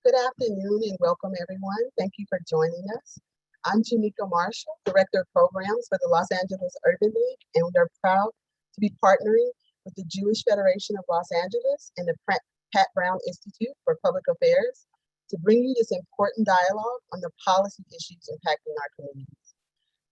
Good afternoon and welcome everyone. Thank you for joining us. I'm Jamika Marshall, Director of Programs for the Los Angeles Urban League, and we are proud to be partnering with the Jewish Federation of Los Angeles and the Pat Brown Institute for Public Affairs to bring you this important dialogue on the policy issues impacting our communities.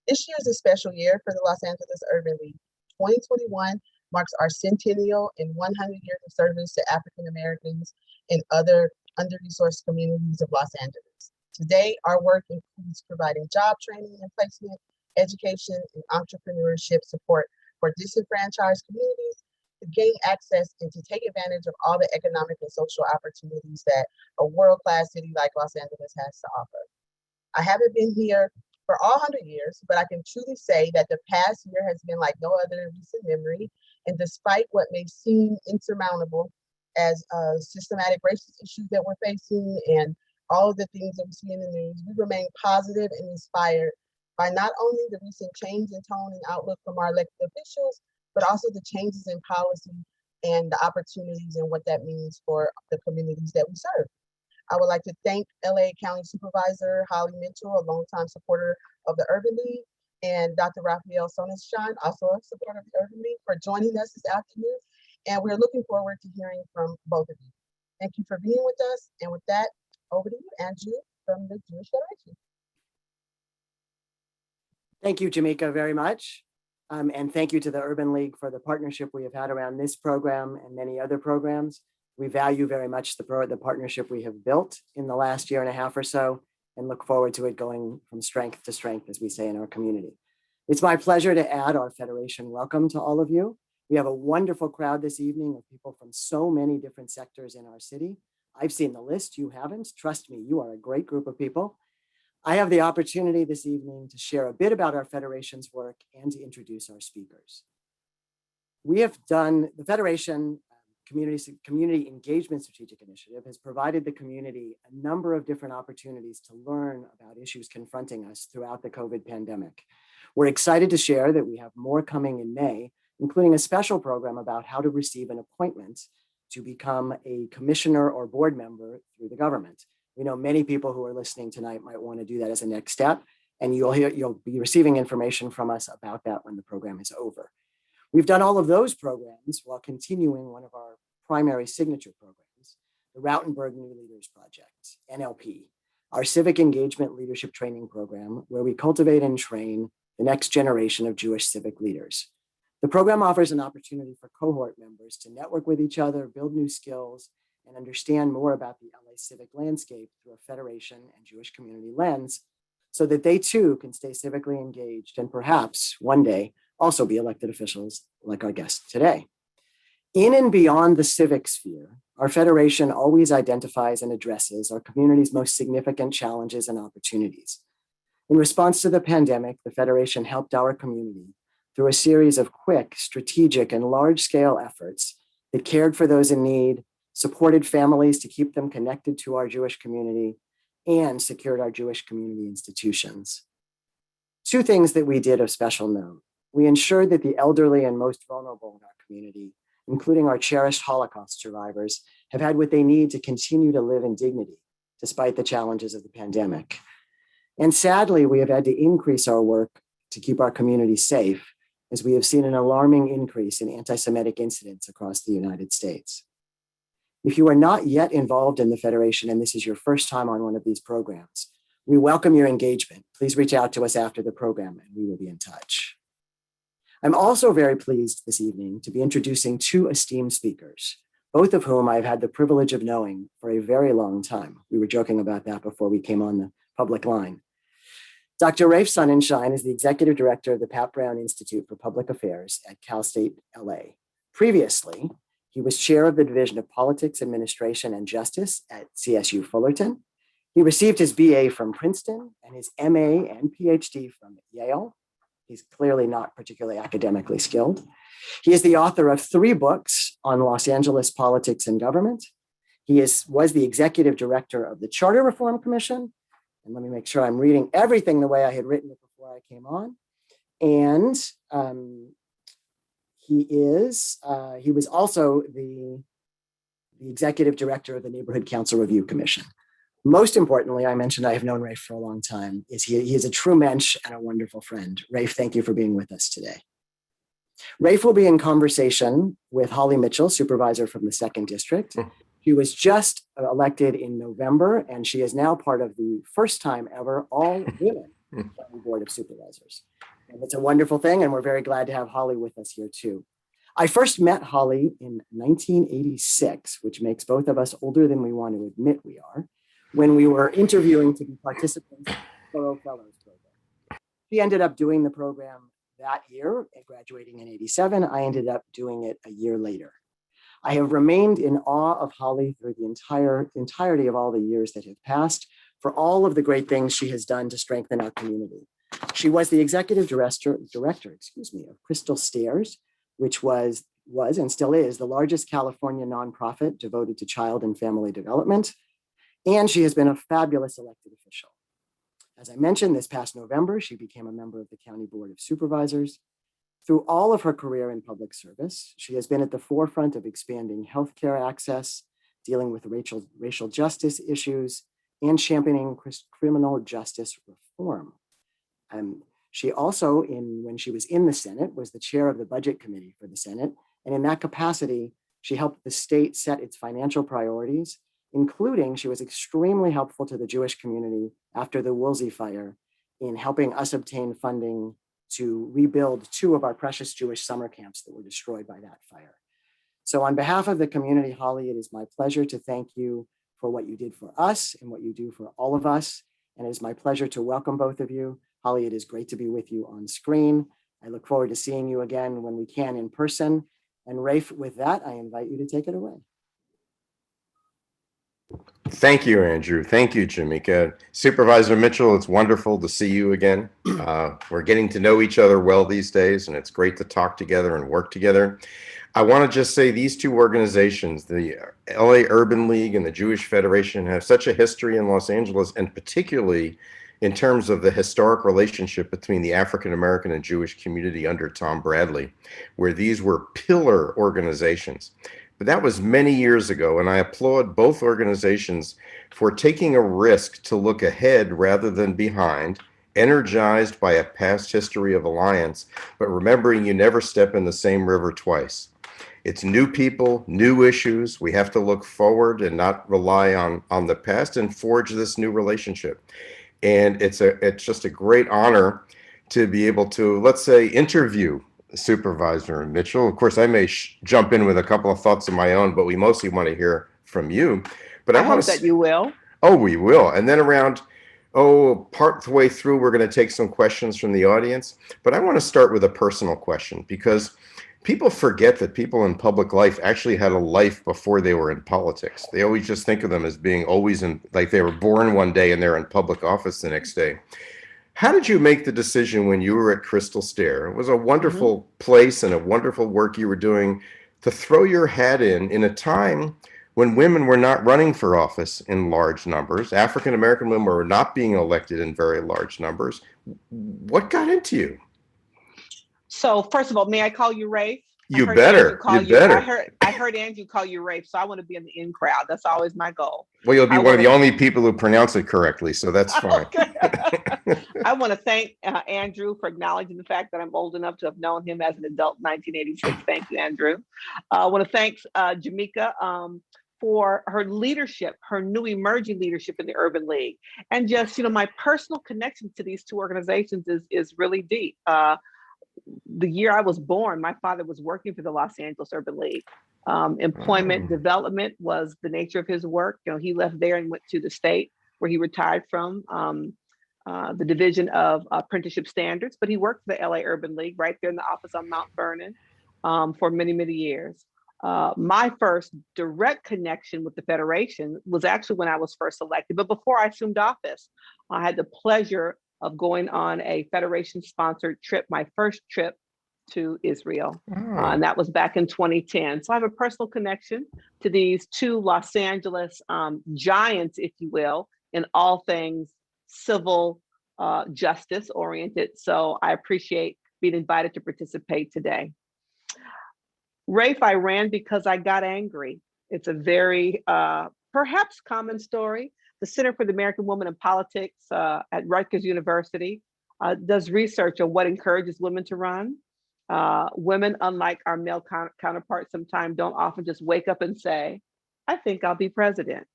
This year is a special year for the Los Angeles Urban League. 2021 marks our centennial and 100 years of service to African Americans and other under-resourced communities of Los Angeles. Today, our work includes providing job training and placement, education, and entrepreneurship support for disenfranchised communities to gain access and to take advantage of all the economic and social opportunities that a world-class city like Los Angeles has to offer. I haven't been here for all 100 years, but I can truly say that the past year has been like no other in recent memory. And despite what may seem insurmountable as systematic racist issues that we're facing and all of the things that we see in the news, we remain positive and inspired by not only the recent change in tone and outlook from our elected officials, but also the changes in policy and the opportunities and what that means for the communities that we serve. I would like to thank LA County Supervisor Holly Mitchell, a longtime supporter of the Urban League, and Dr. Raphael Sonenshein, also a supporter of the Urban League, for joining us this afternoon. And we're looking forward to hearing from both of you. Thank you for being with us. And with that, over to you, Andrew, from the Jewish Federation. Thank you, Jamika, very much. And thank you to the Urban League for the partnership we have had around this program and many other programs. We value very much the partnership we have built in the last year and a half or so, and look forward to it going from strength to strength, as we say in our community. It's my pleasure to add our Federation welcome to all of you. We have a wonderful crowd this evening of people from so many different sectors in our city. I've seen the list, you haven't. Trust me, you are a great group of people. I have the opportunity this evening to share a bit about our Federation's work and to introduce our speakers. We have done, the Federation Community Engagement Strategic Initiative has provided the community a number of different opportunities to learn about issues confronting us throughout the COVID pandemic. We're excited to share that we have more coming in May, including a special program about how to receive an appointment to become a commissioner or board member through the government. We know many people who are listening tonight might want to do that as a next step, and you'll be receiving information from us about that when the program is over. We've done all of those programs while continuing one of our primary signature programs, the Rautenberg New Leaders Project, NLP, our civic engagement leadership training program, where we cultivate and train the next generation of Jewish civic leaders. The program offers an opportunity for cohort members to network with each other, build new skills, and understand more about the LA civic landscape through a Federation and Jewish community lens, so that they too can stay civically engaged and perhaps one day also be elected officials like our guest today. In and beyond the civic sphere, our Federation always identifies and addresses our community's most significant challenges and opportunities. In response to the pandemic, the Federation helped our community through a series of quick, strategic, and large-scale efforts that cared for those in need, supported families to keep them connected to our Jewish community, and secured our Jewish community institutions. Two things that we did of special note. We ensured that the elderly and most vulnerable in our community, including our cherished Holocaust survivors, have had what they need to continue to live in dignity, despite the challenges of the pandemic. And sadly, we have had to increase our work to keep our community safe, as we have seen an alarming increase in anti-Semitic incidents across the United States. If you are not yet involved in the Federation and this is your first time on one of these programs, we welcome your engagement. Please reach out to us after the program and we will be in touch. I'm also very pleased this evening to be introducing two esteemed speakers, both of whom I've had the privilege of knowing for a very long time. We were joking about that before we came on the public line. Dr. Rafe Sonenshein is the Executive Director of the Pat Brown Institute for Public Affairs at Cal State LA. Previously, he was chair of the Division of Politics, Administration, and Justice at CSU Fullerton. He received his BA from Princeton and his MA and PhD from Yale. He's clearly not particularly academically skilled. He is the author of 3 books on Los Angeles politics and government. He was the executive director of the Charter Reform Commission. And let me make sure I'm reading everything the way I had written it before I came on. And he was also the executive director of the Neighborhood Council Review Commission. Most importantly, I mentioned I have known Rafe for a long time. He is a true mensch and a wonderful friend. Rafe, thank you for being with us today. Rafe will be in conversation with Holly Mitchell, supervisor from the 2nd District. She was just elected in November, and she is now part of the first time ever all-women Board of Supervisors. And it's a wonderful thing, and we're very glad to have Holly with us here too. I first met Holly in 1986, which makes both of us older than we want to admit we are, when we were interviewing to be participants in the Thorough Fellows program. She ended up doing the program that year, graduating in 87. I ended up doing it a year later. I have remained in awe of Holly through the entirety of all the years that have passed, for all of the great things she has done to strengthen our community. She was the executive director, of Crystal Stairs, which was and still is the largest California nonprofit devoted to child and family development. And she has been a fabulous elected official. As I mentioned, this past November, she became a member of the County Board of Supervisors. Through all of her career in public service, she has been at the forefront of expanding healthcare access, dealing with racial justice issues, and championing criminal justice reform. She also, when she was in the Senate, was the chair of the Budget Committee for the Senate. And in that capacity, she helped the state set its financial priorities, including she was extremely helpful to the Jewish community after the Woolsey fire in helping us obtain funding to rebuild 2 of our precious Jewish summer camps that were destroyed by that fire. So on behalf of the community, Holly, it is my pleasure to thank you for what you did for us and what you do for all of us. And it is my pleasure to welcome both of you. Holly, it is great to be with you on screen. I look forward to seeing you again when we can in person. And Rafe, with that, I invite you to take it away. Thank you, Andrew. Thank you, Jamika. Supervisor Mitchell, it's wonderful to see you again. We're getting to know each other well these days, and it's great to talk together and work together. I want to just say these 2 organizations, the LA Urban League and the Jewish Federation, have such a history in Los Angeles, and particularly in terms of the historic relationship between the African American and Jewish community under Tom Bradley, where these were pillar organizations. But that was many years ago, and I applaud both organizations for taking a risk to look ahead rather than behind, energized by a past history of alliance, but remembering you never step in the same river twice. It's new people, new issues. We have to look forward and not rely on the past and forge this new relationship. And it's just a great honor to be able to, let's say, interview Supervisor Mitchell. Of course, I may jump in with a couple of thoughts of my own, but we mostly want to hear from you. But I hope that you will. Oh, we will. And then around, part the way through, we're going to take some questions from the audience. But I want to start with a personal question, because people forget that people in public life actually had a life before they were in politics. They always just think of them as being always in, like they were born one day and they're in public office the next day. How did you make the decision when you were at Crystal Stair? It was a wonderful place and a wonderful work you were doing, to throw your hat in a time when women were not running for office in large numbers. African American women were not being elected in very large numbers. What got into you? So first of all, may I call you Rafe? You better. I heard Andrew call you Rafe, so I want to be in the in crowd. That's always my goal. Well, you'll be one of the only people who pronounce it correctly, so that's fine. Okay. I want to thank Andrew for acknowledging the fact that I'm old enough to have known him as an adult in 1986. Thank you, Andrew. I want to thank Jamika for her leadership, her new emerging leadership in the Urban League. And just, my personal connection to these 2 organizations is really deep. The year I was born, my father was working for the Los Angeles Urban League. Employment development was the nature of his work. He left there and went to the state where he retired from the Division of Apprenticeship Standards, but he worked for the LA Urban League right there in the office on Mount Vernon for many, many years. My first direct connection with the Federation was actually when I was first elected, but before I assumed office, I had the pleasure of going on a Federation-sponsored trip, my first trip to Israel. And that was back in 2010. So I have a personal connection to these 2 Los Angeles giants, if you will, in all things civil justice oriented. So I appreciate being invited to participate today. Rafe, I ran because I got angry. It's a very perhaps common story, the Center for the American Woman in Politics at Rutgers University does research on what encourages women to run. Women, unlike our male counterparts, sometimes don't often just wake up and say, I think I'll be president.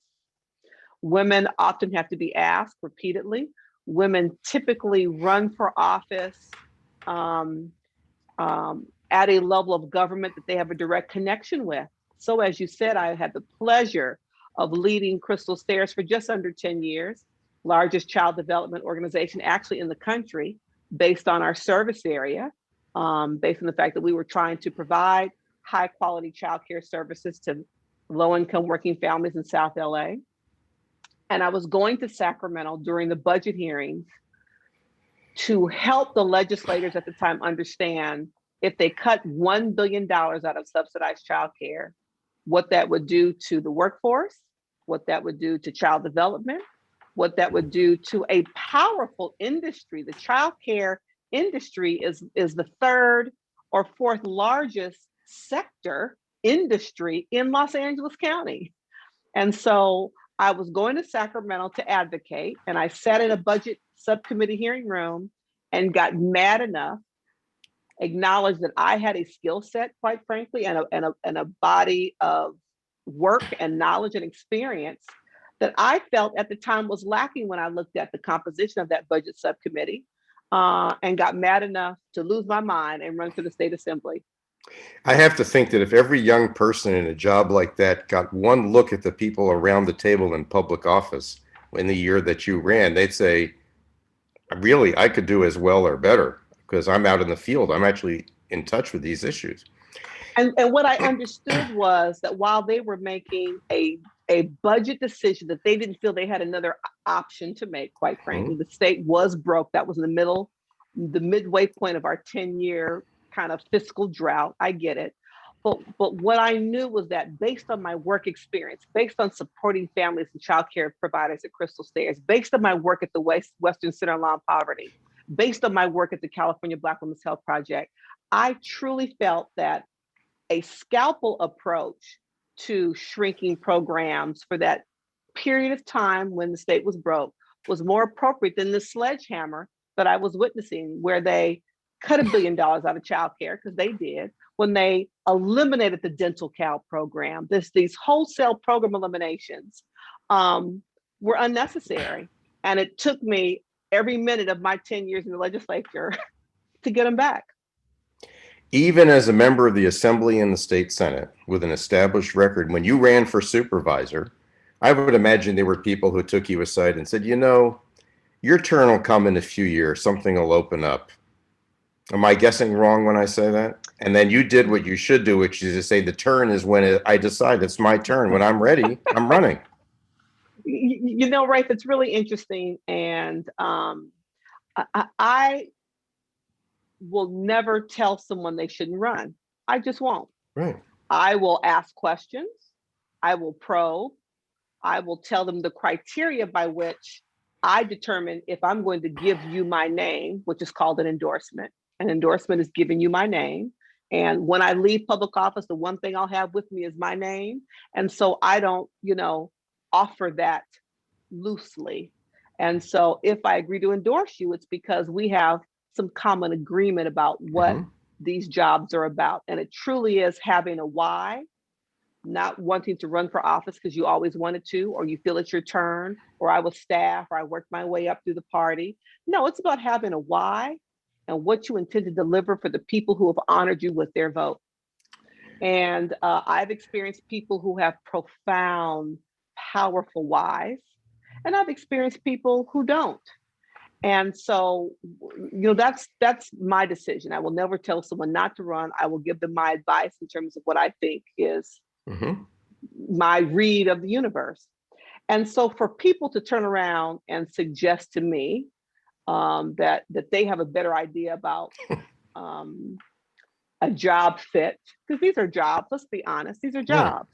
Women often have to be asked repeatedly. Women typically run for office at a level of government that they have a direct connection with. So as you said, I had the pleasure of leading Crystal Stairs for just under 10 years, largest child development organization actually in the country, based on our service area, based on the fact that we were trying to provide high quality childcare services to low income working families in South LA. And I was going to Sacramento during the budget hearings to help the legislators at the time understand if they cut $1 billion out of subsidized childcare, what that would do to the workforce, what that would do to child development, what that would do to a powerful industry. The childcare industry is the third or fourth largest sector industry in Los Angeles County. And so I was going to Sacramento to advocate, and I sat in a budget subcommittee hearing room and got mad enough, acknowledged that I had a skill set, quite frankly, and a body of work and knowledge and experience that I felt at the time was lacking when I looked at the composition of that budget subcommittee, and got mad enough to lose my mind and run for the state assembly. I have to think that if every young person in a job like that got one look at the people around the table in public office in the year that you ran, they'd say, really, I could do as well or better because I'm out in the field. I'm actually in touch with these issues. And what I understood was that while they were making a budget decision that they didn't feel they had another option to make, quite frankly, the state was broke. That was in the midway point of our 10-year kind of fiscal drought. I get it. But what I knew was that based on my work experience, based on supporting families and childcare providers at Crystal Stairs, based on my work at the Western Center on Law and Poverty, based on my work at the California Black Women's Health Project, I truly felt that a scalpel approach to shrinking programs for that period of time when the state was broke was more appropriate than the sledgehammer that I was witnessing, where they cut $1 billion out of childcare, because they did, when they eliminated the dental cow program. These wholesale program eliminations were unnecessary. And it took me every minute of my 10 years in the legislature to get them back. Even as a member of the Assembly and the State Senate with an established record, when you ran for supervisor, I would imagine there were people who took you aside and said, you know, your turn will come in a few years, something will open up. Am I guessing wrong when I say that? And then you did what you should do, which is to say the turn is when I decide it's my turn. When I'm ready, I'm running. You know, Rafe, it's really interesting. And I will never tell someone they shouldn't run. I just won't. Right. I will ask questions. I will probe. I will tell them the criteria by which I determine if I'm going to give you my name, which is called an endorsement. An endorsement is giving you my name. And when I leave public office, the one thing I'll have with me is my name. And so I don't, offer that loosely. And so if I agree to endorse you, it's because we have some common agreement about what these jobs are about. And it truly is having a why, not wanting to run for office because you always wanted to, or you feel it's your turn, or I was staff, or I worked my way up through the party. No, it's about having a why and what you intend to deliver for the people who have honored you with their vote. And I've experienced people who have profound, powerful whys, and I've experienced people who don't. And so, that's my decision. I will never tell someone not to run. I will give them my advice in terms of what I think is my read of the universe. And so for people to turn around and suggest to me that they have a better idea about a job fit, because these are jobs, let's be honest, these are jobs.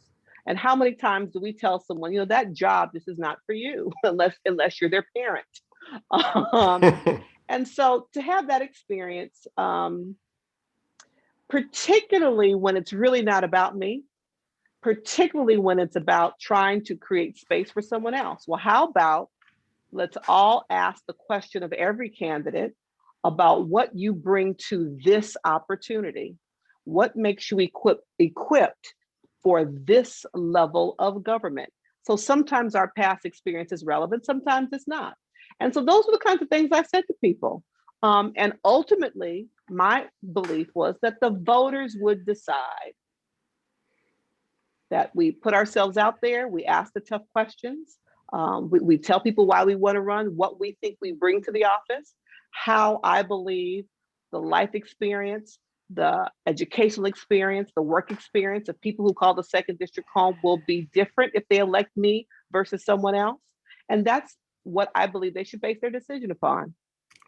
And how many times do we tell someone, that job, this is not for you, unless you're their parent. And so to have that experience, particularly when it's really not about me, particularly when it's about trying to create space for someone else. Well, how about let's all ask the question of every candidate about what you bring to this opportunity. What makes you equipped for this level of government? So sometimes our past experience is relevant, sometimes it's not. And so those are the kinds of things I said to people. And ultimately, my belief was that the voters would decide, that we put ourselves out there, we ask the tough questions, we tell people why we want to run, what we think we bring to the office, how I believe the life experience, the educational experience, the work experience of people who call the second district home will be different if they elect me versus someone else. And that's what I believe they should base their decision upon.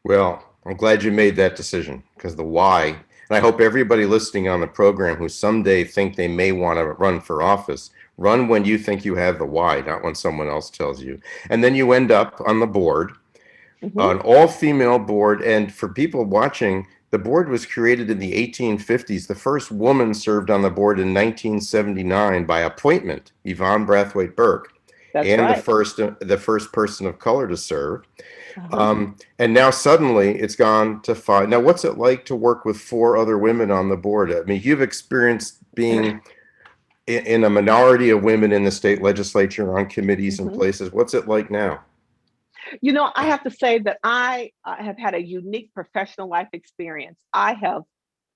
Well, I'm glad you made that decision, because the why, and I hope everybody listening on the program who someday think they may want to run for office, run when you think you have the why, not when someone else tells you. And then you end up on the board, an all-female board. And for people watching, the board was created in the 1850s. The first woman served on the board in 1979 by appointment, Yvonne Brathwaite Burke, That's and right. the first person of color to serve. And now suddenly it's gone to 5. Now, what's it like to work with 4 other women on the board? I mean, you've experienced being in a minority of women in the state legislature on committees and places. What's it like now? You know, I have to say that I have had a unique professional life experience. I have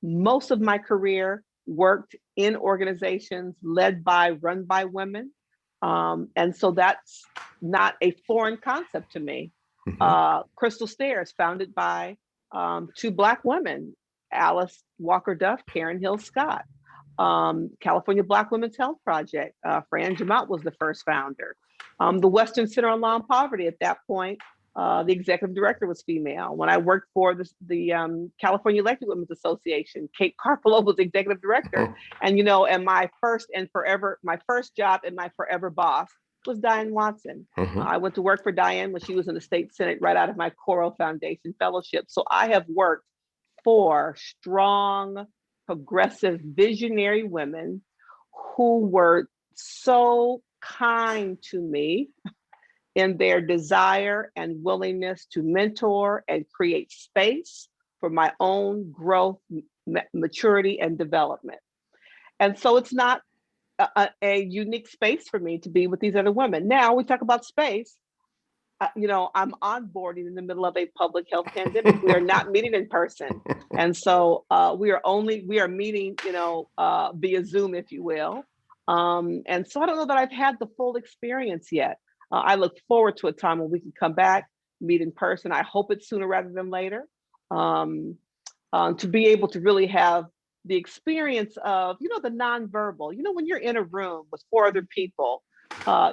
most of my career worked in organizations led by, run by women. And so that's not a foreign concept to me. Crystal Stairs, founded by 2 Black women, Alice Walker Duff, Karen Hill Scott. California Black Women's Health Project, Fran Jamont was the first founder. The Western Center on Law and Poverty, at that point, the executive director was female. When I worked for the California Elected Women's Association, Kate Carpolo was the executive director. And, you know, and my first job and my forever boss was Diane Watson. I went to work for Diane when she was in the state Senate right out of my Coro Foundation fellowship. So I have worked for strong, progressive, visionary women who were so kind to me in their desire and willingness to mentor and create space for my own growth, maturity, and development. And so it's not a unique space for me to be with these other women. Now we talk about space. You know, I'm onboarding in the middle of a public health pandemic. We are not meeting in person. And so we are meeting, you know, via Zoom, if you will. And so I don't know that I've had the full experience yet. I look forward to a time when we can come back, meet in person. I hope it's sooner rather than later, to be able to really have the experience of, you know, the nonverbal, you know, when you're in a room with 4 other people,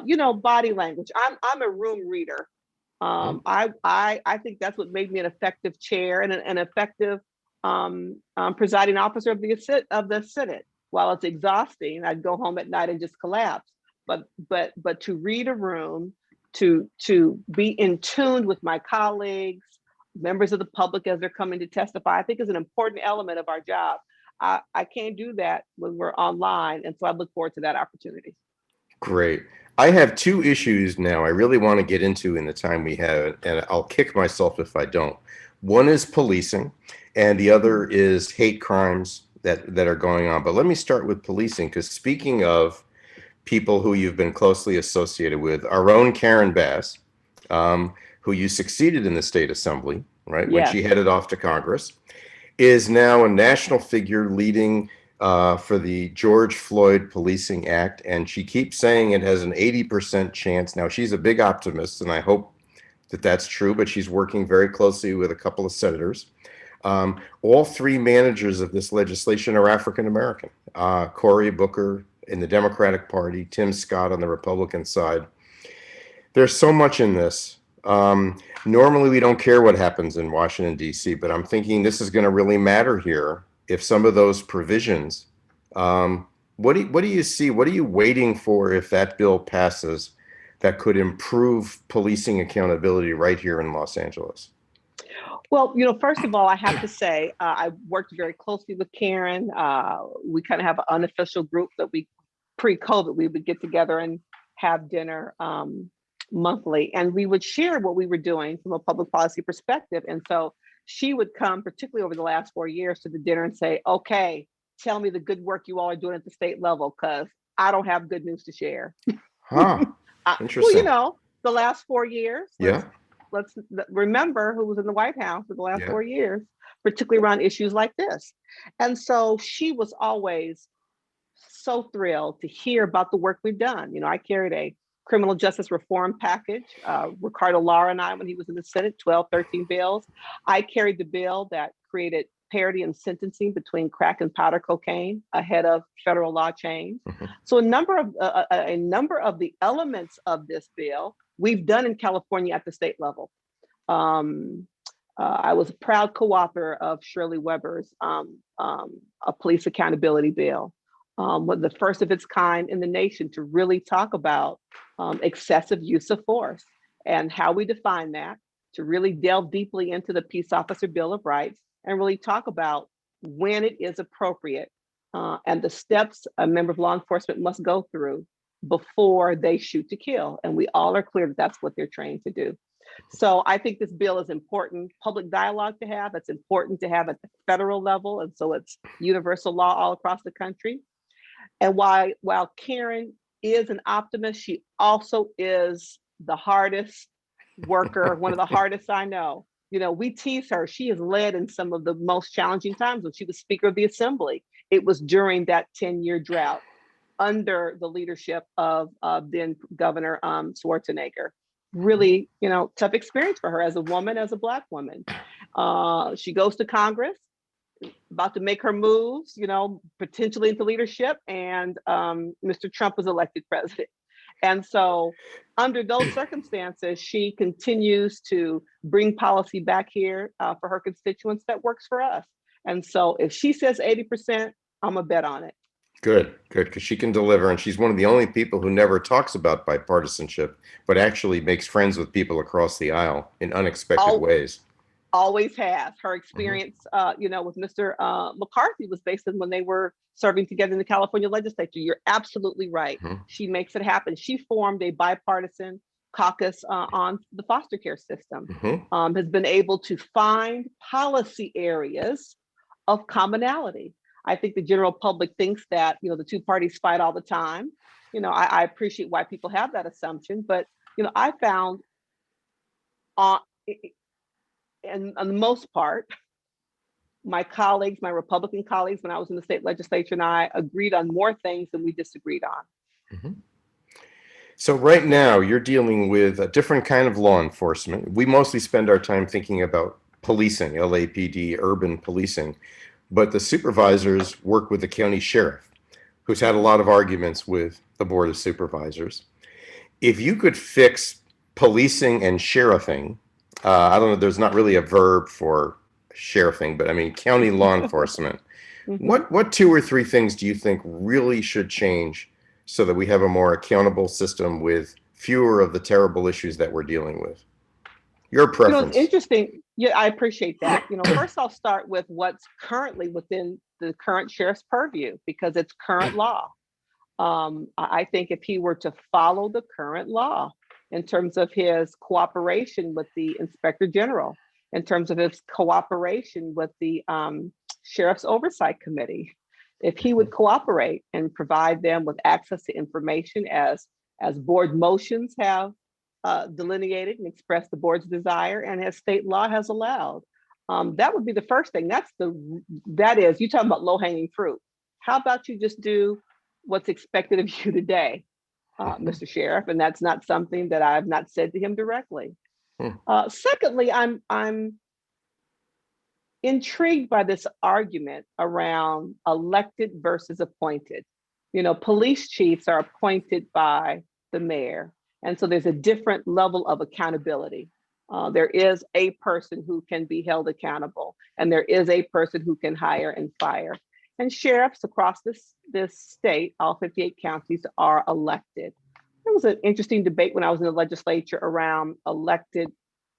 you know, body language. I'm a room reader. I think that's what made me an effective chair and an effective presiding officer of the Senate. While it's exhausting, I'd go home at night and just collapse. But to read a room, to be in tune with my colleagues, members of the public as they're coming to testify, I think is an important element of our job. I can't do that when we're online, and so I look forward to that opportunity. Great. I have 2 issues now I really want to get into in the time we have, and I'll kick myself if I don't. One is policing, and the other is hate crimes that are going on. But let me start with policing, because speaking of people who you've been closely associated with, our own Karen Bass, who you succeeded in the state assembly, right, when she headed off to Congress, is now a national figure leading for the George Floyd Policing Act. And she keeps saying it has an 80% chance. Now, she's a big optimist, and I hope that that's true, but she's working very closely with a couple of senators. All 3 managers of this legislation are African-American. Cory Booker in the Democratic Party, Tim Scott on the Republican side. There's so much in this. Normally, we don't care what happens in Washington, D.C., but I'm thinking this is going to really matter here if some of those provisions. What do you see? What are you waiting for if that bill passes that could improve policing accountability right here in Los Angeles? Well, you know, first of all, I have to say, I worked very closely with Karen. We kind of have an unofficial group that we pre-COVID, we would get together and have dinner monthly, and we would share what we were doing from a public policy perspective. And so she would come, particularly over the last 4 years, to the dinner and say, okay, tell me the good work you all are doing at the state level, because I don't have good news to share. Huh. Well, Interesting. the last 4 years, Yeah. let's remember who was in the White House for the last Yeah. 4 years, particularly around issues like this. And so she was always so thrilled to hear about the work we've done. I carried a criminal justice reform package. Ricardo Lara and I, when he was in the Senate, 12, 13 bills. I carried the bill that created parity in sentencing between crack and powder cocaine ahead of federal law change. Mhm. So a number of the elements of this bill we've done in California at the state level. I was a proud co-author of Shirley Weber's a police accountability bill, was the first of its kind in the nation to really talk about excessive use of force and how we define that, to really delve deeply into the Peace Officer Bill of Rights and really talk about when it is appropriate and the steps a member of law enforcement must go through before they shoot to kill. And we all are clear that that's what they're trained to do. So I think this bill is important public dialogue to have. It's important to have at the federal level. And so it's universal law all across the country. And while Karen is an optimist, she also is the hardest worker, one of the hardest I know. We tease her. She has led in some of the most challenging times. When she was Speaker of the Assembly, it was during that 10-year drought under the leadership of then Governor Schwarzenegger. Really, tough experience for her as a woman, as a Black woman. She goes to Congress, about to make her moves, potentially into leadership, and Mr. Trump was elected president. And so under those circumstances, she continues to bring policy back here for her constituents that works for us. And so if she says 80%, I'm a bet on it. Good, because she can deliver, and she's one of the only people who never talks about bipartisanship, but actually makes friends with people across the aisle in unexpected ways. Always has. Her experience, with Mr. McCarthy was based on when they were serving together in the California legislature. You're absolutely right. Mhm. She makes it happen. She formed a bipartisan caucus on the foster care system, Mhm. has been able to find policy areas of commonality. I think the general public thinks that, the two parties fight all the time. I appreciate why people have that assumption, but, I found and on the most part, my colleagues, my Republican colleagues, when I was in the state legislature, and I agreed on more things than we disagreed on. Mhm. So right now you're dealing with a different kind of law enforcement. We mostly spend our time thinking about policing, LAPD, urban policing, but the supervisors work with the county sheriff, who's had a lot of arguments with the Board of Supervisors. If you could fix policing and sheriffing, I don't know, there's not really a verb for sheriffing, but I mean county law enforcement. What 2 or 3 things do you think really should change so that we have a more accountable system with fewer of the terrible issues that we're dealing with? Your preference. It's interesting. Yeah, I appreciate that. First I'll start with what's currently within the current sheriff's purview, because it's current law. I think if he were to follow the current law in terms of his cooperation with the Inspector General, in terms of his cooperation with the Sheriff's Oversight Committee, if he would cooperate and provide them with access to information as board motions have delineated and expressed the board's desire, and as state law has allowed, that would be the first thing. That is, you talking about low-hanging fruit. How about you just do what's expected of you today, Mr. Sheriff? And that's not something that I've not said to him directly. Secondly, I'm intrigued by this argument around elected versus appointed. Police chiefs are appointed by the mayor, and so there's a different level of accountability. There is a person who can be held accountable, and there is a person who can hire and fire. And sheriffs across this state, all 58 counties, are elected. There was an interesting debate when I was in the legislature around elected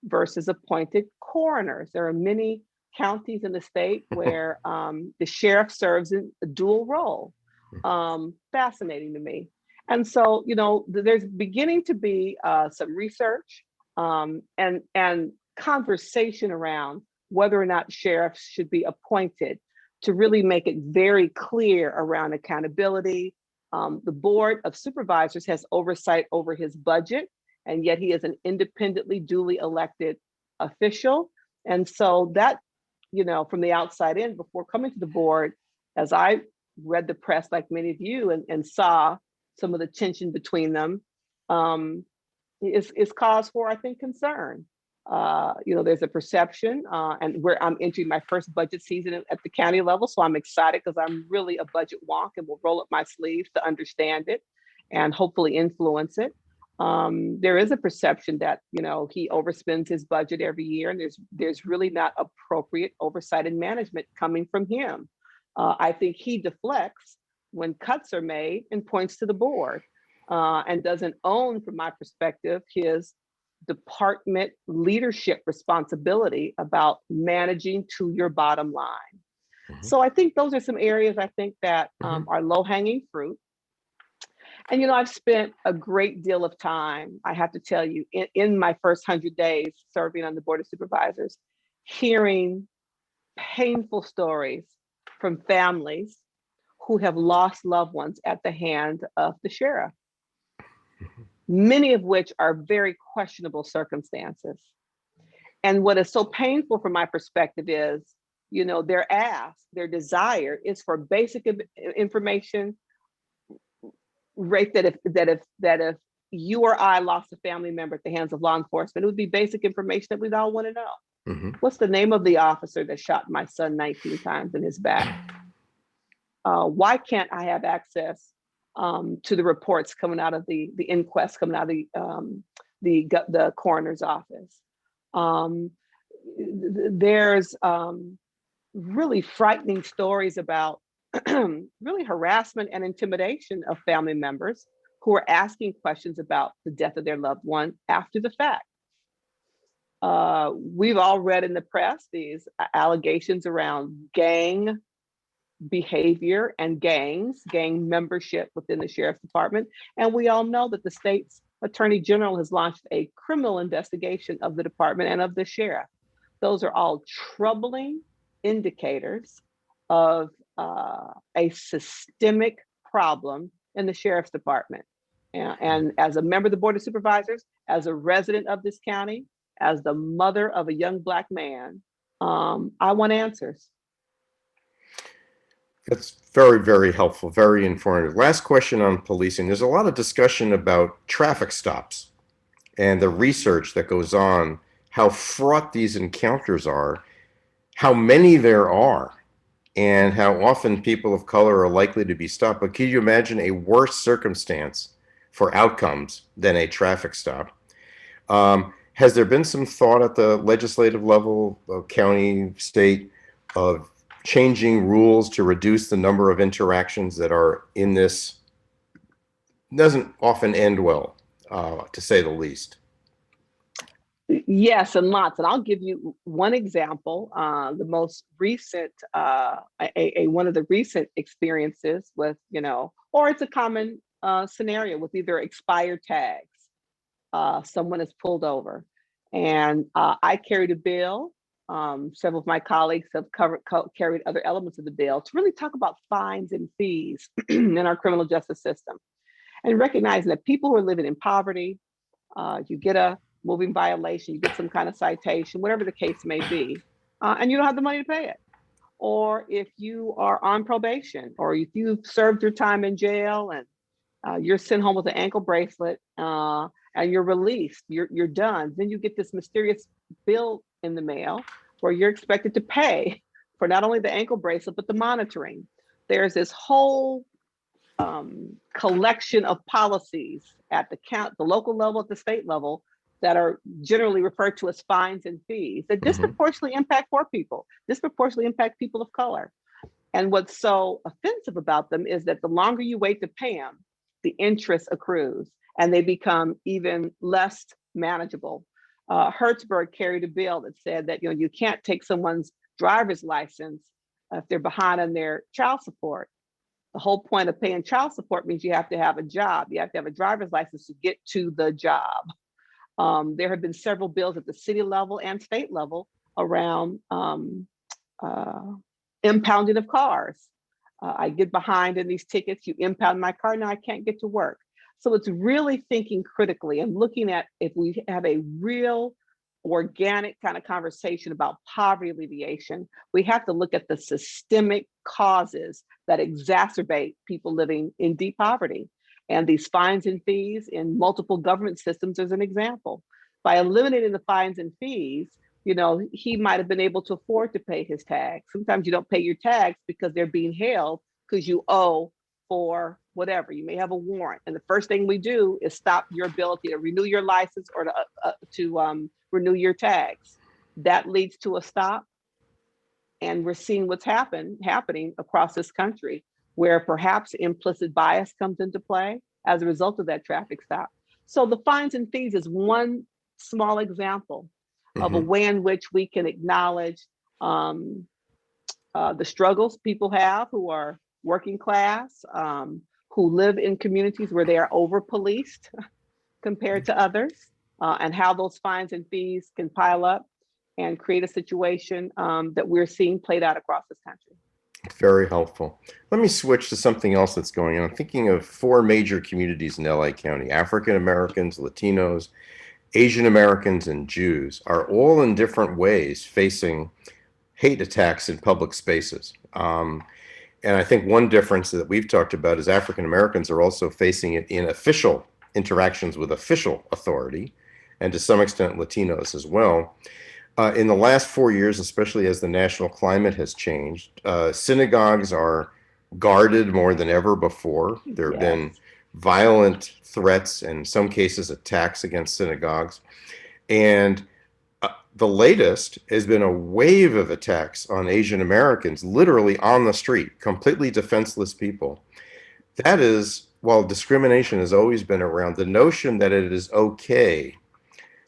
versus appointed coroners. There are many counties in the state where the sheriff serves in a dual role. fascinating to me. And so, there's beginning to be some research and conversation around whether or not sheriffs should be appointed to really make it very clear around accountability. The Board of Supervisors has oversight over his budget, and yet he is an independently duly elected official. And so that, from the outside in, before coming to the board, as I read the press like many of you and saw some of the tension between them, is cause for, I think, concern. There's a perception, and where I'm entering my first budget season at the county level. So I'm excited because I'm really a budget wonk and will roll up my sleeves to understand it and hopefully influence it. There is a perception that, he overspends his budget every year, and there's really not appropriate oversight and management coming from him. I think he deflects when cuts are made and points to the board, and doesn't own, from my perspective, his department leadership responsibility about managing to your bottom line. So I think those are some areas I think that are low-hanging fruit. And, I've spent a great deal of time, I have to tell you, in my first 100 days serving on the Board of Supervisors, hearing painful stories from families who have lost loved ones at the hand of the sheriff, many of which are very questionable circumstances. And what is so painful from my perspective is, their ask, their desire is for basic information, right? That if you or I lost a family member at the hands of law enforcement, it would be basic information that we'd all want to know. What's the name of the officer that shot my son 19 times in his back? Why can't I have access to the reports coming out of the inquest, coming out of the coroner's office? There's really frightening stories about really harassment and intimidation of family members who are asking questions about the death of their loved one after the fact. We've all read in the press these allegations around gang behavior and gang membership within the sheriff's department. And we all know that the state's attorney general has launched a criminal investigation of the department and of the sheriff. Those are all troubling indicators of a systemic problem in the sheriff's department. And as a member of the Board of Supervisors, as a resident of this county, as the mother of a young Black man, I want answers. That's very, very helpful, very informative. Last question on policing. There's a lot of discussion about traffic stops and the research that goes on, how fraught these encounters are, how many there are, and how often people of color are likely to be stopped. But can you imagine a worse circumstance for outcomes than a traffic stop? Has there been some thought at the legislative level, county, state, of changing rules to reduce the number of interactions that are in this? Doesn't often end well, to say the least. Yes, and lots. And I'll give you one example. The most recent, one of the recent experiences with, or it's a common scenario with either expired tags. Someone is pulled over, and I carried a bill. Several of my colleagues have carried other elements of the bill to really talk about fines and fees in our criminal justice system, and recognizing that people who are living in poverty, you get a moving violation, you get some kind of citation, whatever the case may be, and you don't have the money to pay it. Or if you are on probation, or if you've served your time in jail and you're sent home with an ankle bracelet and you're released, you're done, then you get this mysterious bill in the mail where you're expected to pay for not only the ankle bracelet, but the monitoring. There's this whole collection of policies at the local level, at the state level, that are generally referred to as fines and fees that disproportionately impact poor people, disproportionately impact people of color. And what's so offensive about them is that the longer you wait to pay them, the interest accrues and they become even less manageable. Hertzberg carried a bill that said that you can't take someone's driver's license if they're behind on their child support. The whole point of paying child support means you have to have a job. You have to have a driver's license to get to the job. There have been several bills at the city level and state level around impounding of cars. I get behind in these tickets, you impound my car, now I can't get to work. So it's really thinking critically and looking at if we have a real organic kind of conversation about poverty alleviation, we have to look at the systemic causes that exacerbate people living in deep poverty. And these fines and fees in multiple government systems is an example. By eliminating the fines and fees, you know, he might have been able to afford to pay his tax. Sometimes you don't pay your tax because they're being held because you owe for whatever. You may have a warrant. And the first thing we do is stop your ability to renew your license or to renew your tags. That leads to a stop. And we're seeing what's happening across this country, where perhaps implicit bias comes into play as a result of that traffic stop. So the fines and fees is one small example of a way in which we can acknowledge the struggles people have who are working class, who live in communities where they are over-policed compared to others, and how those fines and fees can pile up and create a situation that we're seeing played out across this country. Very helpful. Let me switch to something else that's going on. I'm thinking of 4 major communities in LA County: African Americans, Latinos, Asian Americans, and Jews are all in different ways facing hate attacks in public spaces. And I think one difference that we've talked about is African Americans are also facing it in official interactions with official authority, and to some extent Latinos as well. In the last 4 years, especially as the national climate has changed, synagogues are guarded more than ever before. There have been violent threats and in some cases attacks against synagogues. And the latest has been a wave of attacks on Asian Americans, literally on the street, completely defenseless people. That is, while discrimination has always been around, the notion that it is okay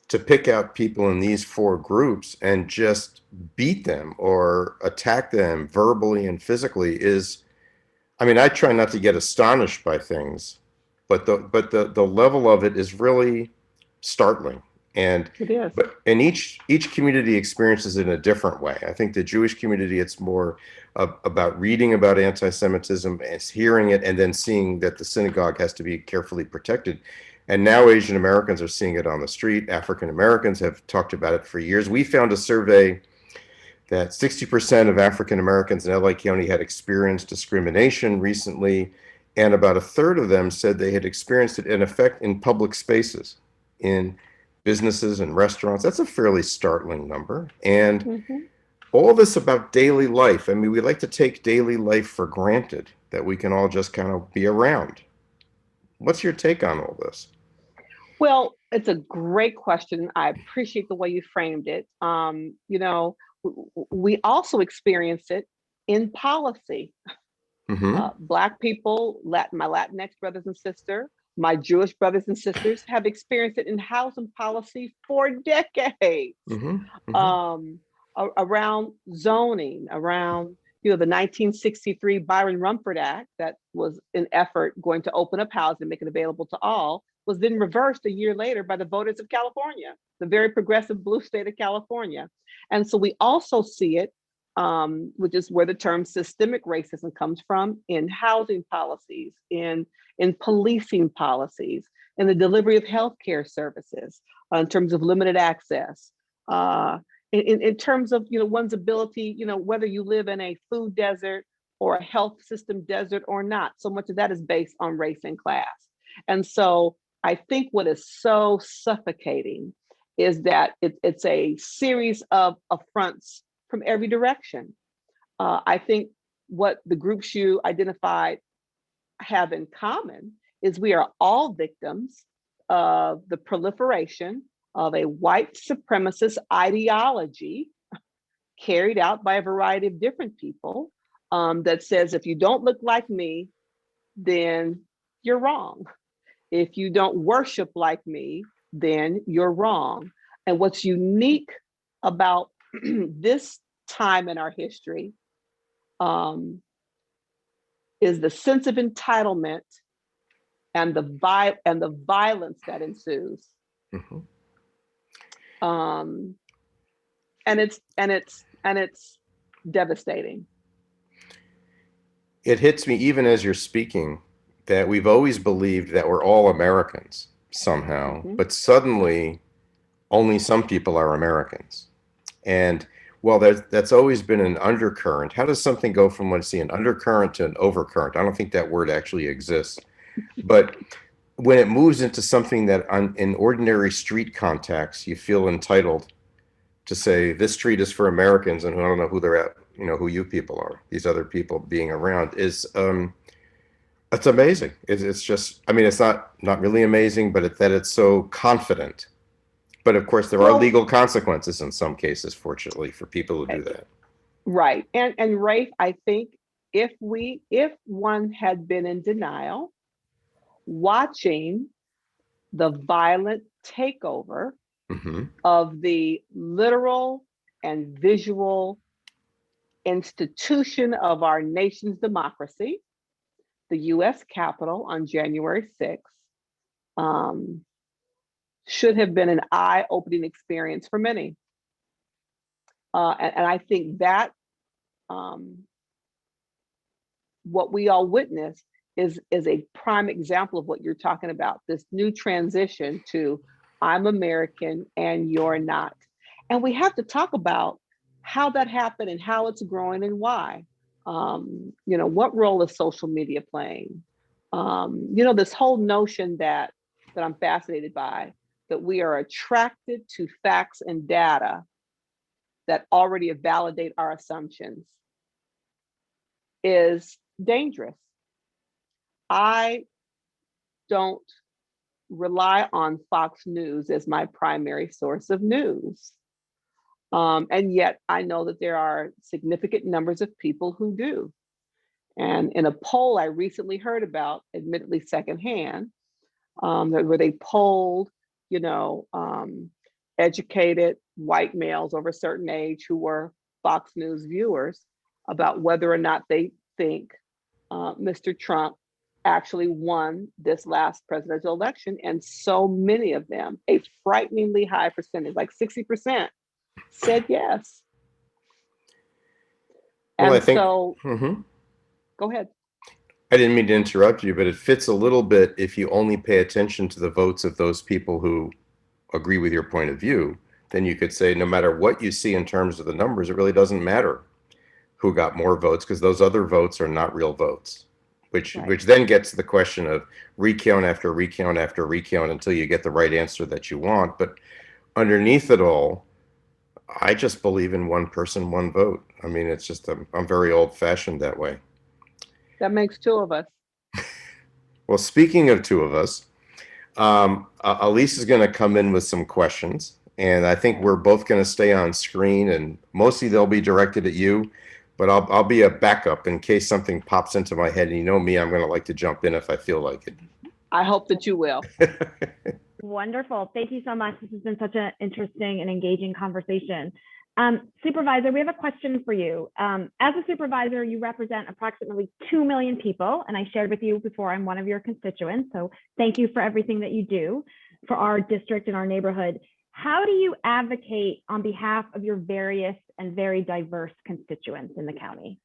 to pick out people in these 4 groups and just beat them or attack them verbally and physically is, I mean, I try not to get astonished by things, but the level of it is really startling. And It is. and each community experiences it in a different way. I think the Jewish community, it's more about reading about anti-Semitism, as hearing it, and then seeing that the synagogue has to be carefully protected. And now Asian Americans are seeing it on the street. African Americans have talked about it for years. We found a survey that 60% of African Americans in LA County had experienced discrimination recently, and about a third of them said they had experienced it in effect in public spaces, in businesses and restaurants. That's a fairly startling number. And all this about daily life. I mean, we like to take daily life for granted, that we can all just kind of be around. What's your take on all this? Well, it's a great question. I appreciate the way you framed it. You know, we also experience it in policy. Black people, my Latinx brothers and sisters, my Jewish brothers and sisters have experienced it in housing policy for decades. Around zoning, around, you know, the 1963 Byron Rumford Act that was an effort going to open up housing, make it available to all, was then reversed a year later by the voters of California, the very progressive blue state of California. And so we also see it, which is where the term systemic racism comes from, in housing policies, in policing policies, in the delivery of healthcare services, in terms of limited access, in terms of, you know, one's ability, you know, whether you live in a food desert or a health system desert or not. So much of that is based on race and class. And so I think what is so suffocating is that it's a series of affronts from every direction. I think what the groups you identified have in common is we are all victims of the proliferation of a white supremacist ideology carried out by a variety of different people, that says, if you don't look like me, then you're wrong. If you don't worship like me, then you're wrong. And what's unique about this time in our history is the sense of entitlement and the violence that ensues. Mhm. And it's devastating. It hits me even as you're speaking that we've always believed that we're all Americans somehow, Mhm. but suddenly only some people are Americans. And well, that's always been an undercurrent. How does something go from, let's see, an undercurrent to an overcurrent? I don't think that word actually exists. But when it moves into something that in ordinary street contacts, you feel entitled to say this street is for Americans, and I don't know who they're at, who you people are, these other people being around is, it's amazing. It's just, I mean, it's not really amazing, but that it's so confident. But of course, there are Well, legal consequences in some cases, fortunately, for people who do that. right. And Rafe, I think if one had been in denial, watching the violent takeover Hmm. of the literal and visual institution of our nation's democracy, the US Capitol on January 6th, should have been an eye-opening experience for many. And I think that what we all witnessed is a prime example of what you're talking about, this new transition to I'm American and you're not. And we have to talk about how that happened and how it's growing and why. What role is social media playing? This whole notion that I'm fascinated by, that we are attracted to facts and data that already validate our assumptions, is dangerous. I don't rely on Fox News as my primary source of news. And yet I know that there are significant numbers of people who do. And in a poll I recently heard about, admittedly secondhand, where they polled, educated white males over a certain age who were Fox News viewers about whether or not they think Mr. Trump actually won this last presidential election. And so many of them, a frighteningly high percentage, like 60%, said yes. Well, I And think, so, mhm. go ahead. I didn't mean to interrupt you, but it fits a little bit if you only pay attention to the votes of those people who agree with your point of view. Then you could say no matter what you see in terms of the numbers, it really doesn't matter who got more votes because those other votes are not real votes, which Right. which then gets to the question of recount after recount after recount until you get the right answer that you want. But underneath it all, I just believe in one person, one vote. I mean, it's just I'm very old fashioned that way. That makes two of us. Well, speaking of two of us, Elise is going to come in with some questions, and I think we're both going to stay on screen, and mostly they'll be directed at you, but I'll be a backup in case something pops into my head. And you know me, I'm going to like to jump in if I feel like I hope that you will. it. Wonderful. Thank you so much. This has been such an interesting and engaging conversation. Supervisor, we have a question for you. As a supervisor, you represent approximately 2 million people, and I shared with you before I'm one of your constituents, so thank you for everything that you do for our district and our neighborhood. How do you advocate on behalf of your various and very diverse constituents in the county?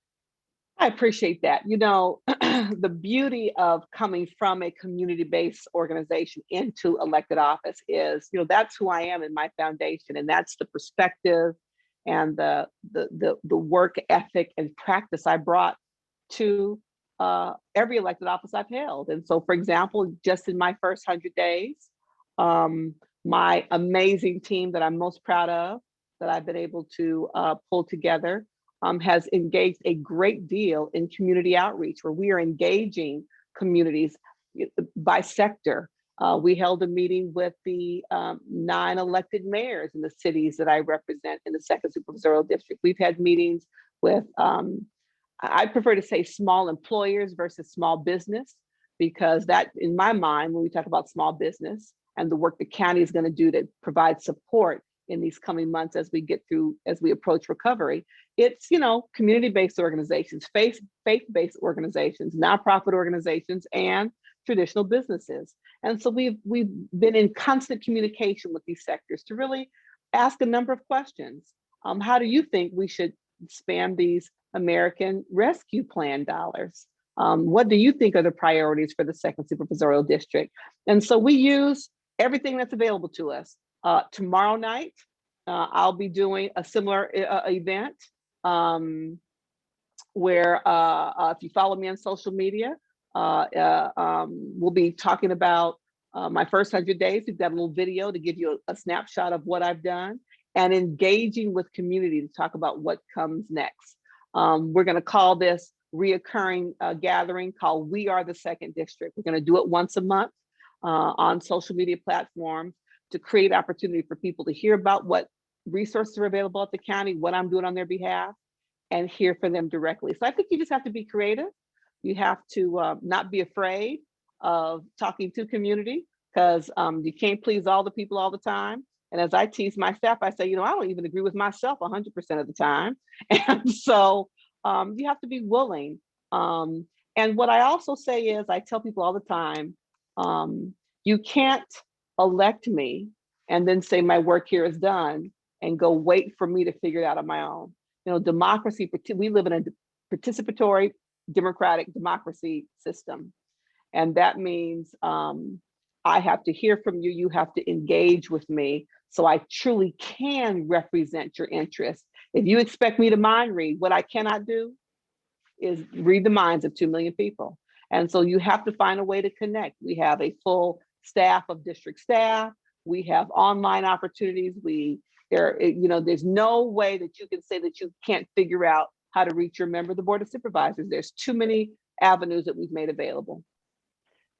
I appreciate that. The beauty of coming from a community-based organization into elected office is, that's who I am in my foundation, and that's the perspective and the work ethic and practice I brought to every elected office I've held. And so, for example, just in my first 100 days, my amazing team that I'm most proud of, that I've been able to pull together, has engaged a great deal in community outreach, where we are engaging communities by sector. We held a meeting with the 9 elected mayors in the cities that I represent in the 2nd Supervisorial District. We've had meetings with, I prefer to say small employers versus small business, because that, in my mind, when we talk about small business and the work the county is going to do to provide support, in these coming months as we approach recovery. It's, community-based organizations, faith-based organizations, nonprofit organizations, and traditional businesses. And so we've been in constant communication with these sectors to really ask a number of questions. How do you think we should spend these American Rescue Plan dollars? What do you think are the priorities for the second supervisorial district? And so we use everything that's available to us. Tomorrow night, I'll be doing a similar event where if you follow me on social media, we'll be talking about my first 100 days. We've got a little video to give you a snapshot of what I've done, and engaging with community to talk about what comes next. We're going to call this reoccurring gathering called We Are the Second District. We're going to do it once a month on social media platforms to create opportunity for people to hear about what resources are available at the county, what I'm doing on their behalf, and hear from them directly. So I think you just have to be creative. You have to not be afraid of talking to community, because you can't please all the people all the time. And as I tease my staff, I say, I don't even agree with myself 100% of the time. And so you have to be willing. And what I also say is, I tell people all the time, you can't elect me and then say my work here is done and go wait for me to figure it out on my own. Democracy, we live in a participatory democratic democracy system. And that means I have to hear from you, you have to engage with me, so I truly can represent your interests. If you expect me to mind read, what I cannot do is read the minds of 2 million people. And so you have to find a way to connect. We have a full staff of district staff. We have online opportunities. There's no way that you can say that you can't figure out how to reach your member of the Board of Supervisors. There's too many avenues that we've made available.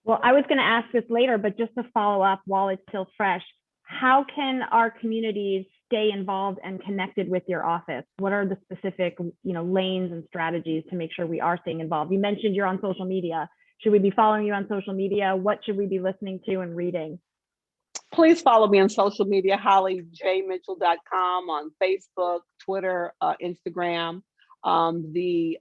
Well, I was going to ask this later, but just to follow up while it's still fresh, how can our communities stay involved and connected with your office? What are the specific, lanes and strategies to make sure we are staying involved? You mentioned you're on social media. Should we be following you on social media? What should we be listening to and reading? Please follow me on social media, hollyjmitchell.com on Facebook, Twitter, Instagram. The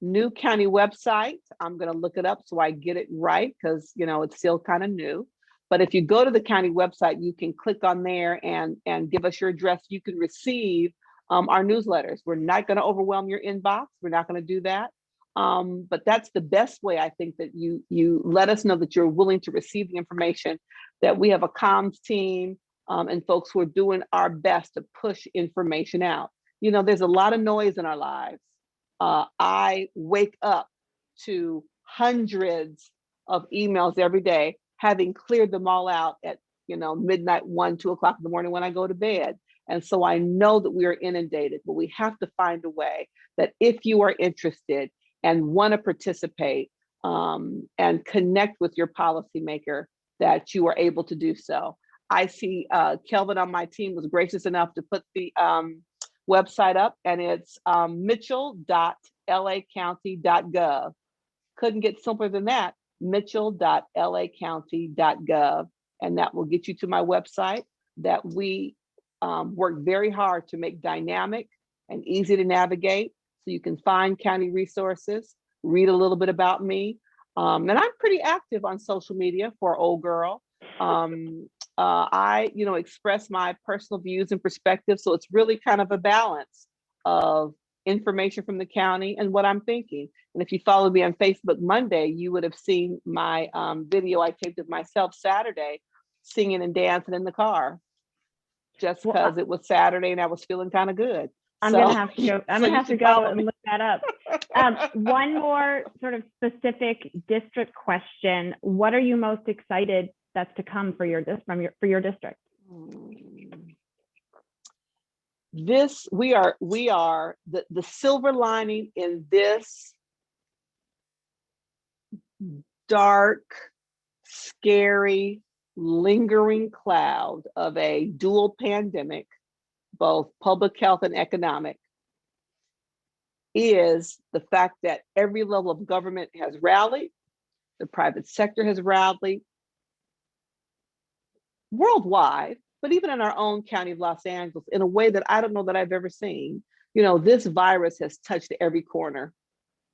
new county website, I'm going to look it up so I get it right, because it's still kind of new. But if you go to the county website, you can click on there and give us your address. You can receive our newsletters. We're not going to overwhelm your inbox. We're not going to do that. But that's the best way, I think, that you let us know that you're willing to receive the information, that we have a comms team and folks who are doing our best to push information out. There's a lot of noise in our lives. I wake up to hundreds of emails every day, having cleared them all out at midnight, 1, 2 o'clock in the morning when I go to bed. And so I know that we are inundated, but we have to find a way that if you are interested and want to participate and connect with your policymaker, that you are able to do so. I see Kelvin on my team was gracious enough to put the website up, and it's mitchell.lacounty.gov. Couldn't get simpler than that, mitchell.lacounty.gov. And that will get you to my website that we work very hard to make dynamic and easy to navigate, so you can find county resources, read a little bit about me. And I'm pretty active on social media for an old girl. I, express my personal views and perspectives. So it's really kind of a balance of information from the county and what I'm thinking. And if you follow me on Facebook Monday, you would have seen my video I taped of myself Saturday singing and dancing in the car, just because it was Saturday and I was feeling kind of good. I'm gonna have to go. I'm gonna have to go and look that up. One more sort of specific district question: what are you most excited that's to come for your district? We are the silver lining in this dark, scary, lingering cloud of a dual pandemic, both public health and economic, is the fact that every level of government has rallied, the private sector has rallied worldwide, but even in our own county of Los Angeles, in a way that I don't know that I've ever seen. This virus has touched every corner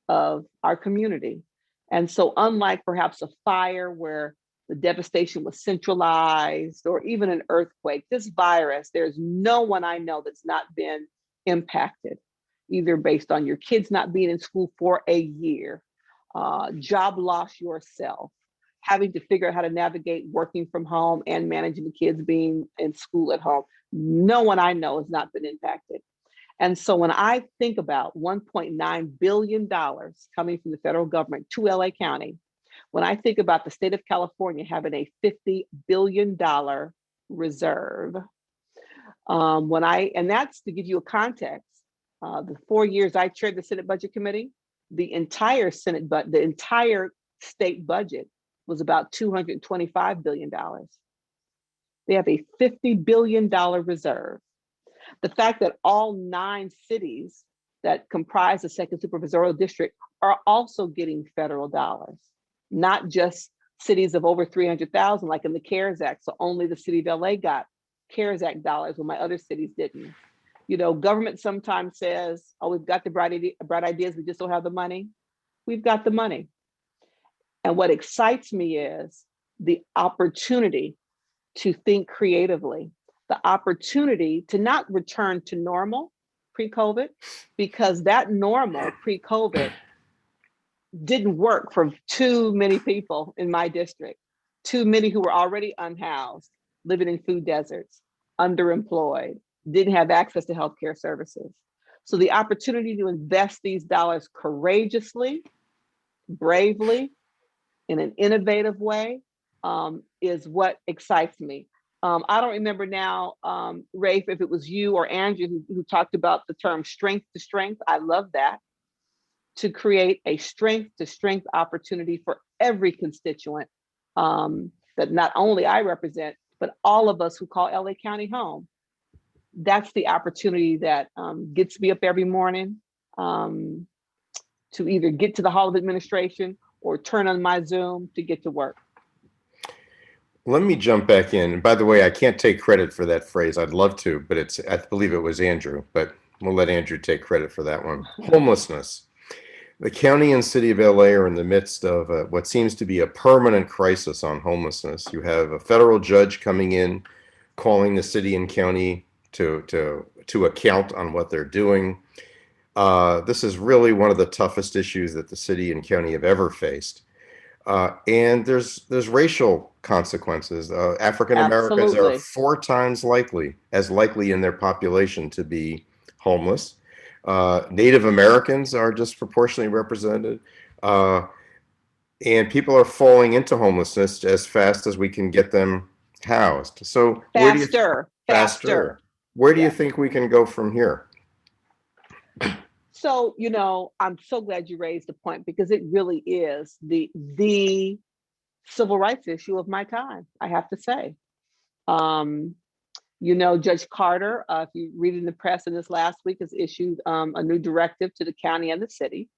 of our community. And so unlike perhaps a fire where the devastation was centralized, or even an earthquake, this virus, there's no one I know that's not been impacted, either based on your kids not being in school for a year, job loss yourself, having to figure out how to navigate working from home and managing the kids being in school at home. No one I know has not been impacted. And so when I think about $1.9 billion coming from the federal government to LA County, when I think about the state of California having a $50 billion reserve, and that's to give you a context, the 4 years I chaired the Senate Budget Committee, the entire state budget was about $225 billion. They have a $50 billion reserve. The fact that all 9 cities that comprise the second supervisorial district are also getting federal dollars, not just cities of over 300,000 like in the CARES Act. So only the city of LA got CARES Act dollars when my other cities didn't. Government sometimes says, oh, we've got the bright ideas, we just don't have the money. We've got the money. And what excites me is the opportunity to think creatively, the opportunity to not return to normal pre-COVID, because that normal pre-COVID didn't work for too many people in my district, too many who were already unhoused, living in food deserts, underemployed, didn't have access to healthcare services. So the opportunity to invest these dollars courageously, bravely, in an innovative way is what excites me. I don't remember now, Rafe, if it was you or Andrew who talked about the term strength to strength. I love that. To create a strength to strength opportunity for every constituent that not only I represent, but all of us who call LA County home. That's the opportunity that gets me up every morning to either get to the Hall of Administration or turn on my Zoom to get to work. Let me jump back in. And by the way, I can't take credit for that phrase. I'd love to, but I believe it was Andrew, but we'll let Andrew take credit for that one. Homelessness. The county and city of LA are in the midst of what seems to be a permanent crisis on homelessness. You have a federal judge coming in, calling the city and county to account on what they're doing. This is really one of the toughest issues that the city and county have ever faced. And there's racial consequences. African Americans are 4 times likely in their population to be homeless. Native Americans are disproportionately represented. And people are falling into homelessness as fast as we can get them housed. So faster. Where do you think we can go from here? So, I'm so glad you raised the point, because it really is the civil rights issue of my time, I have to say. Judge Carter, if you read in the press in this last week, has issued a new directive to the county and the city.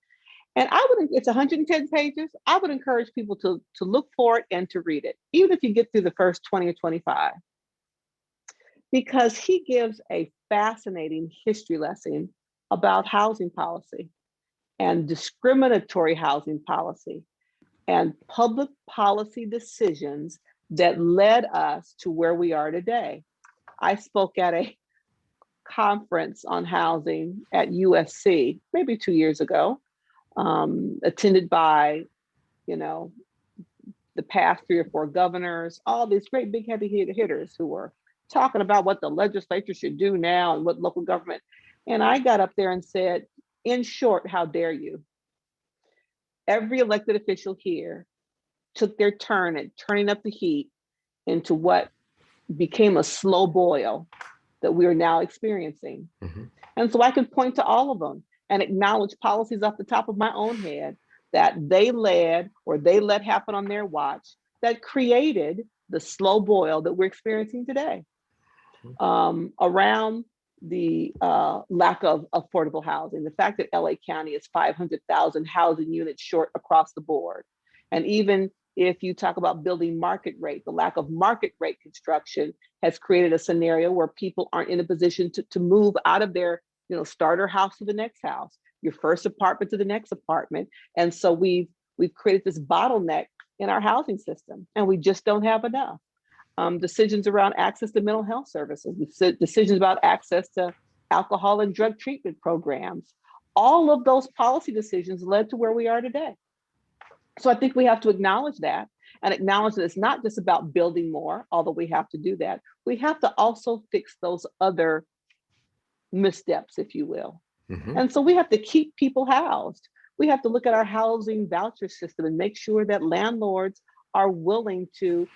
And it's 110 pages. I would encourage people to look for it and to read it, even if you get through the first 20 or 25. Because he gives a fascinating history lesson about housing policy and discriminatory housing policy and public policy decisions that led us to where we are today. I spoke at a conference on housing at USC maybe 2 years ago, attended by, the past 3 or 4 governors, all these great big heavy hitters who were talking about what the legislature should do now and what local government. And I got up there and said, in short, how dare you? Every elected official here took their turn at turning up the heat into what became a slow boil that we are now experiencing. Mm-hmm. And so I could point to all of them and acknowledge policies off the top of my own head that they led or they let happen on their watch that created the slow boil that we're experiencing today. Around the lack of affordable housing, the fact that LA County is 500,000 housing units short across the board. And even If you talk about building market rate, the lack of market rate construction has created a scenario where people aren't in a position to move out of their, starter house to the next house, your first apartment to the next apartment. And so we've created this bottleneck in our housing system, and we just don't have enough. Decisions around access to mental health services, decisions about access to alcohol and drug treatment programs. All of those policy decisions led to where we are today. So I think we have to acknowledge that, and acknowledge that it's not just about building more, although we have to do that. We have to also fix those other missteps, if you will. Mhm. And so we have to keep people housed. We have to look at our housing voucher system and make sure that landlords are willing to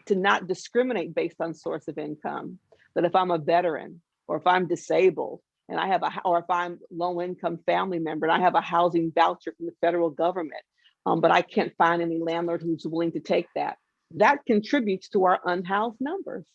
not discriminate based on source of income. That if I'm a veteran, or if I'm disabled, and I have or if I'm low income family member and I have a housing voucher from the federal government, but I can't find any landlord who's willing to take that. That contributes to our unhoused numbers.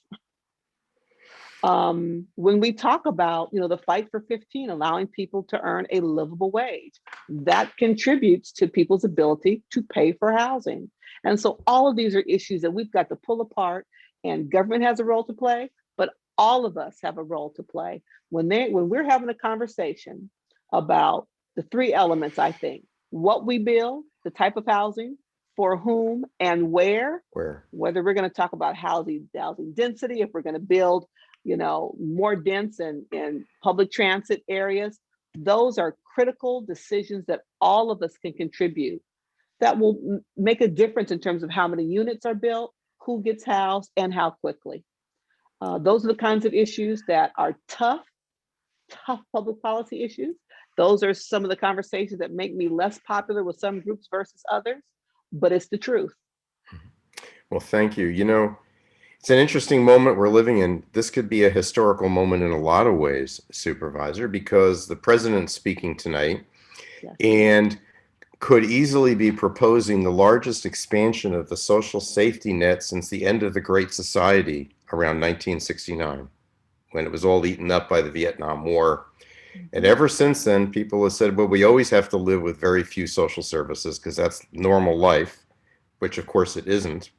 When we talk about, the fight for 15, allowing people to earn a livable wage, that contributes to people's ability to pay for housing. And so all of these are issues that we've got to pull apart, and government has a role to play, but all of us have a role to play. When we're having a conversation about the three elements, I think, what we build, the type of housing, for whom and where, whether we're going to talk about housing density, if we're going to build, more dense and public transit areas, those are critical decisions that all of us can contribute that will make a difference in terms of how many units are built, who gets housed, and how quickly. Those are the kinds of issues that are tough public policy issues. Those are some of the conversations that make me less popular with some groups versus others, but it's the truth. Well, thank you. It's an interesting moment we're living in. This could be a historical moment in a lot of ways, Supervisor, because the president's speaking tonight. Yes. And could easily be proposing the largest expansion of the social safety net since the end of the Great Society around 1969, when it was all eaten up by the Vietnam War. And ever since then, people have said, well, we always have to live with very few social services because that's normal life, which of course it isn't.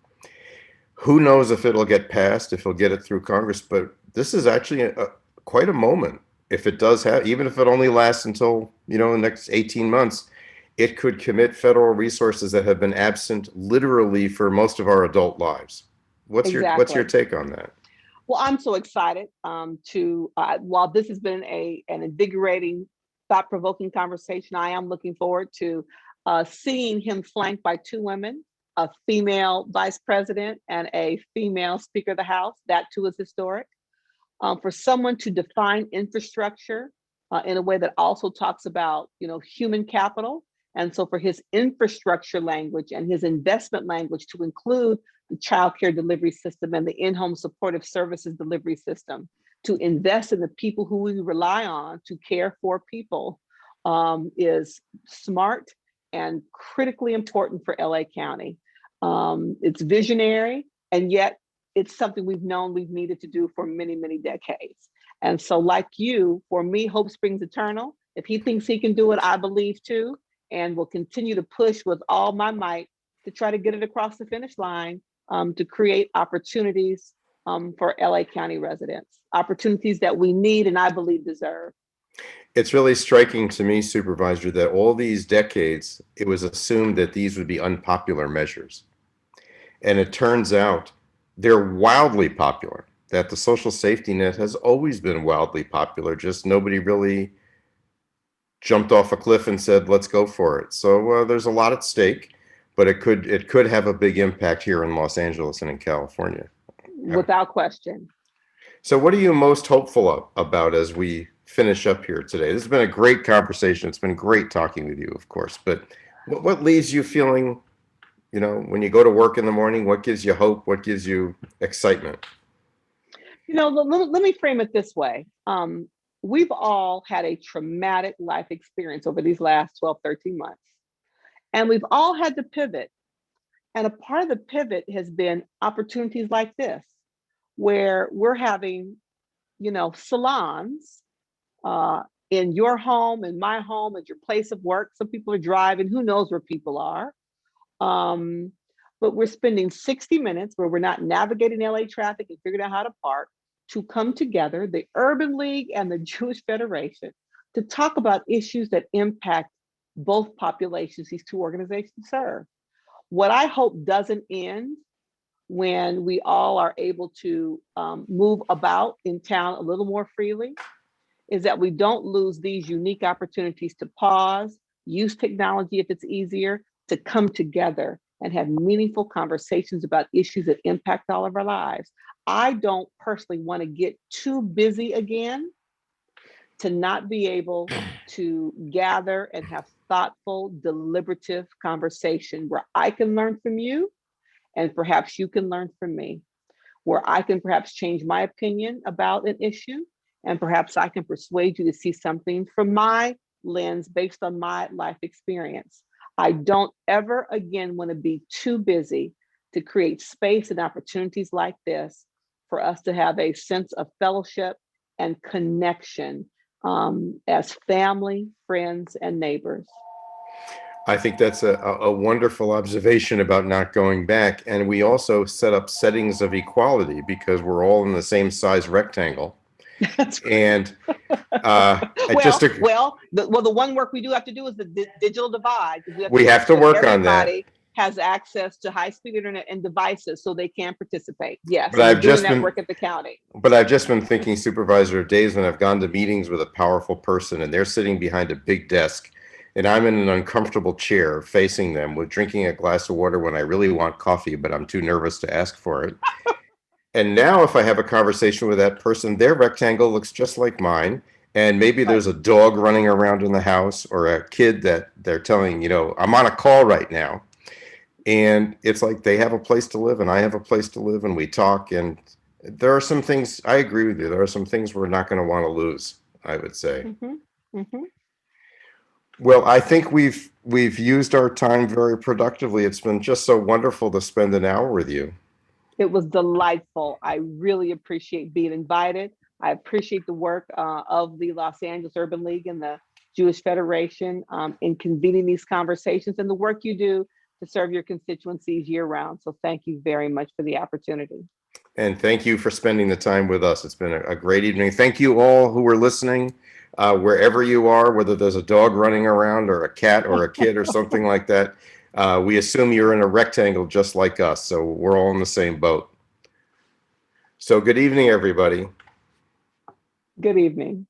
Who knows if it'll get passed, if he'll get it through Congress, but this is actually quite a moment. If it does have, even if it only lasts until, the next 18 months, it could commit federal resources that have been absent literally for most of our adult lives. What's your take on that? Well, I'm so excited while this has been an invigorating, thought-provoking conversation, I am looking forward to seeing him flanked by two women, a female vice president and a female Speaker of the House. That too is historic. For someone to define infrastructure in a way that also talks about, human capital. And so for his infrastructure language and his investment language to include the child care delivery system and the in-home supportive services delivery system, to invest in the people who we rely on to care for people, is smart and critically important for LA County. It's visionary, and yet it's something we've known we've needed to do for many, many decades. And so like you, for me, hope springs eternal. If he thinks he can do it, I believe too, and will continue to push with all my might to try to get it across the finish line, to create opportunities for LA County residents, opportunities that we need and I believe deserve. It's really striking to me, Supervisor, that all these decades, it was assumed that these would be unpopular measures. And it turns out they're wildly popular, that the social safety net has always been wildly popular, just nobody really jumped off a cliff and said, let's go for it. So there's a lot at stake, but it could have a big impact here in Los Angeles and in California. Without question. So what are you most hopeful about as we finish up here today? This has been a great conversation. It's been great talking with you, of course, but what leaves you feeling, when you go to work in the morning, what gives you hope? What gives you excitement? Let me frame it this way. We've all had a traumatic life experience over these last 12, 13 months, and we've all had to pivot. And a part of the pivot has been opportunities like this, where we're having, salons in your home, in my home, at your place of work. Some people are driving, who knows where people are. but we're spending 60 minutes where we're not navigating LA traffic and figuring out how to park to come together, the Urban League and the Jewish Federation, to talk about issues that impact both populations these two organizations serve. What I hope doesn't end when we all are able to move about in town a little more freely is that we don't lose these unique opportunities to pause, use technology if it's easier, to come together and have meaningful conversations about issues that impact all of our lives. I don't personally want to get too busy again to not be able to gather and have thoughtful, deliberative conversation where I can learn from you and perhaps you can learn from me, where I can perhaps change my opinion about an issue and perhaps I can persuade you to see something from my lens based on my life experience. I don't ever again want to be too busy to create space and opportunities like this for us to have a sense of fellowship and connection as family, friends, and neighbors. I think that's a wonderful observation about not going back. And we also set up settings of equality because we're all in the same size rectangle. That's And the one work we do have to do is the digital divide. We have to work on that. Everybody has access to high-speed internet and devices so they can participate. Yes, But I've just that been work at the county. But I've just been thinking, Supervisor, of days when I've gone to meetings with a powerful person and they're sitting behind a big desk and I'm in an uncomfortable chair facing them with drinking a glass of water when I really want coffee, but I'm too nervous to ask for it. And now if I have a conversation with that person, their rectangle looks just like mine. And maybe there's a dog running around in the house or a kid that they're telling, I'm on a call right now. And it's like they have a place to live and I have a place to live and we talk. And there are some things, I agree with you. There are some things we're not going to want to lose, I would say. Mm-hmm. Mm-hmm. Well, I think we've used our time very productively. It's been just so wonderful to spend an hour with you. It was delightful. I really appreciate being invited. I appreciate the work of the Los Angeles Urban League and the Jewish Federation in convening these conversations and the work you do to serve your constituencies year round. So thank you very much for the opportunity. And thank you for spending the time with us. It's been a great evening. Thank you all who are listening, wherever you are, whether there's a dog running around or a cat or a kid or something like that. We assume you're in a rectangle just like us, so we're all in the same boat. So good evening, everybody. Good evening.